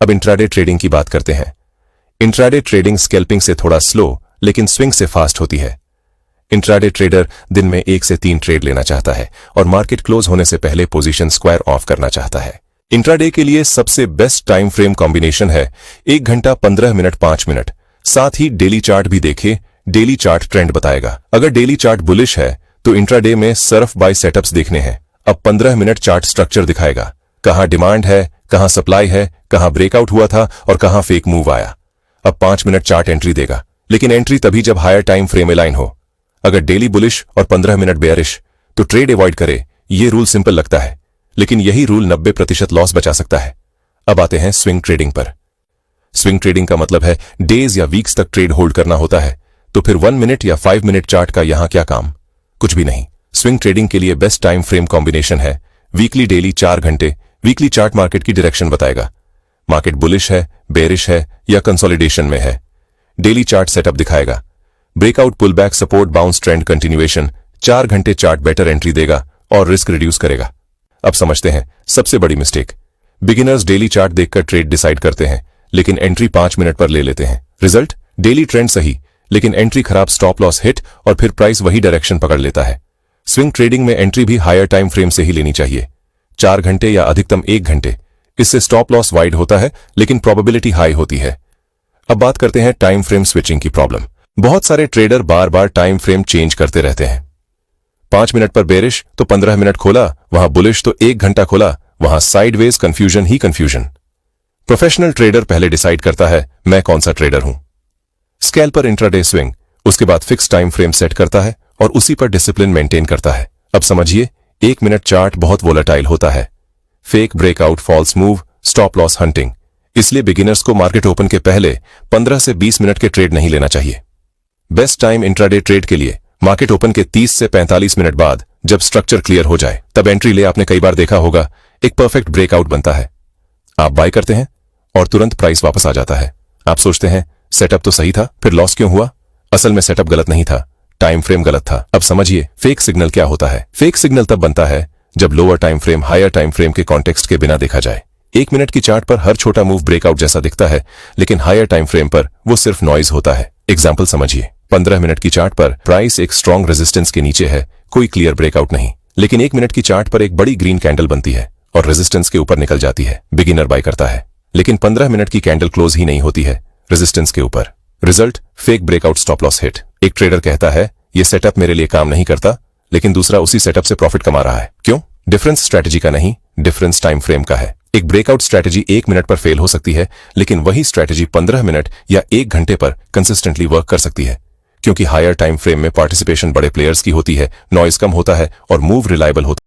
अब intraday trading की बात करते हैं। इंट्राडे ट्रेडिंग स्कैल्पिंग से थोड़ा स्लो लेकिन स्विंग से फास्ट होती है। इंट्राडे ट्रेडर दिन में 1 से 3 ट्रेड लेना चाहता है और मार्केट क्लोज होने से पहले पोजीशन स्क्वायर ऑफ करना चाहता है। इंट्राडे के लिए सबसे बेस्ट टाइम फ्रेम कॉम्बिनेशन है 1 घंटा 15 मिनट 5 मिनट। साथ ही डेली चार्ट भी देखें, डेली चार्ट ट्रेंड बताएगा। अगर डेली चार्ट बुलिश है तो इंट्राडे में सर्फ बाय सेटअप्स देखने हैं। अब 15 मिनट चार्ट स्ट्रक्चर दिखाएगा, कहां डिमांड है, कहां सप्लाई है, कहां ब्रेकआउट हुआ था और कहां फेक मूव आया। अब 5 मिनट चार्ट एंट्री देगा, लेकिन एंट्री तभी जब हायर टाइम फ्रेम अलाइन हो। अगर डेली बुलिश और 15 मिनट बेयरिश तो ट्रेड अवॉइड करे। ये रूल सिंपल लगता है, लेकिन यही रूल 90% लॉस बचा सकता है। अब आते हैं स्विंग ट्रेडिंग पर। स्विंग ट्रेडिंग का मतलब है डेज या वीक्स तक ट्रेड होल्ड करना होता है। तो फिर 1 मिनट या 5 मिनट चार्ट का यहां क्या काम? कुछ भी नहीं। स्विंग ट्रेडिंग के लिए बेस्ट टाइम फ्रेम कॉम्बिनेशन है वीकली डेली 4 घंटे। वीकली चार्ट मार्केट की डायरेक्शन बताएगा, मार्केट बुलिश है, बेरिश है या कंसोलिडेशन में है। डेली चार्ट सेटअप दिखाएगा, breakout, pullback, support, bounce, trend continuation. 4 घंटे चार्ट बेटर एंट्री देगा और रिस्क रिड्यूस करेगा। अब समझते हैं सबसे बड़ी मिस्टेक। बिगिनर्स डेली चार्ट देखकर ट्रेड डिसाइड करते हैं, लेकिन एंट्री 5 मिनट पर ले लेते हैं। रिजल्ट, डेली ट्रेंड सही लेकिन एंट्री खराब, स्टॉप लॉस हिट और फिर प्राइस वही डायरेक्शन पकड़ लेता है। स्विंग ट्रेडिंग में एंट्री भी हायर टाइम फ्रेम से ही लेनी चाहिए, 4 घंटे या अधिकतम 1 घंटे। इससे स्टॉप लॉस वाइड होता है लेकिन प्रोबेबिलिटी हाई होती है। अब बात करते हैं टाइम फ्रेम स्विचिंग की प्रॉब्लम। बहुत सारे ट्रेडर बार बार टाइम फ्रेम चेंज करते रहते हैं। 5 मिनट पर बेरिश तो 15 मिनट खोला, वहां बुलिश तो 1 घंटा खोला, वहां साइडवेज कंफ्यूजन ही कंफ्यूजन। प्रोफेशनल ट्रेडर पहले डिसाइड करता है मैं कौन सा ट्रेडर हूं। स्कैल्पर इंट्राडे स्विंग, उसके बाद फिक्स टाइम फ्रेम सेट करता है और उसी पर डिसिप्लिन मेंटेन करता है। अब समझिए, 1 मिनट चार्ट बहुत वोलेटाइल होता है। Fake breakout, false move, stop loss hunting. इसलिए बिगिनर्स को मार्केट ओपन के पहले 15 से 20 मिनट के ट्रेड नहीं लेना चाहिए। बेस्ट टाइम इंट्राडे ट्रेड के लिए मार्केट ओपन के 30 से 45 मिनट बाद, जब स्ट्रक्चर क्लियर हो जाए तब एंट्री ले। आपने कई बार देखा होगा, एक परफेक्ट ब्रेकआउट बनता है, आप बाय करते हैं और तुरंत प्राइस वापस आ जाता है। आप सोचते हैं सेटअप तो सही था, फिर लॉस क्यों हुआ? असल में सेटअप गलत नहीं था, टाइम फ्रेम गलत था। अब समझिए फेक सिग्नल क्या होता है। फेक सिग्नल तब बनता है जब lower time frame higher time frame के कॉन्टेक्स्ट के बिना देखा जाए। 1 मिनट की चार्ट पर हर छोटा मूव ब्रेकआउट जैसा दिखता है, लेकिन हायर टाइम फ्रेम पर वो सिर्फ नॉइज होता है। एग्जाम्पल समझिए, 15 मिनट की चार्ट पर प्राइस एक स्ट्रॉन्ग रेजिस्टेंस के नीचे है, कोई क्लियर ब्रेकआउट नहीं, लेकिन 1 मिनट की चार्ट पर एक बड़ी ग्रीन कैंडल बनती है और रेजिस्टेंस के ऊपर निकल जाती है। बिगिनर बाय करता है, लेकिन 15 मिनट की कैंडल क्लोज ही नहीं होती है रेजिस्टेंस के ऊपर। Result, fake breakout, stop loss hit. एक ट्रेडर कहता है ये सेटअप मेरे लिए काम नहीं करता, लेकिन दूसरा उसी सेटअप से प्रॉफिट कमा रहा है। क्यों? डिफरेंस स्ट्रैटेजी का नहीं, डिफरेंस टाइम फ्रेम का है। एक ब्रेकआउट स्ट्रैटेजी 1 मिनट पर फेल हो सकती है, लेकिन वही स्ट्रैटेजी 15 मिनट या 1 घंटे पर कंसिस्टेंटली वर्क कर सकती है, क्योंकि हायर टाइम फ्रेम में पार्टिसिपेशन बड़े प्लेयर्स की होती है, नॉइज कम होता है और मूव रिलायबल होता है।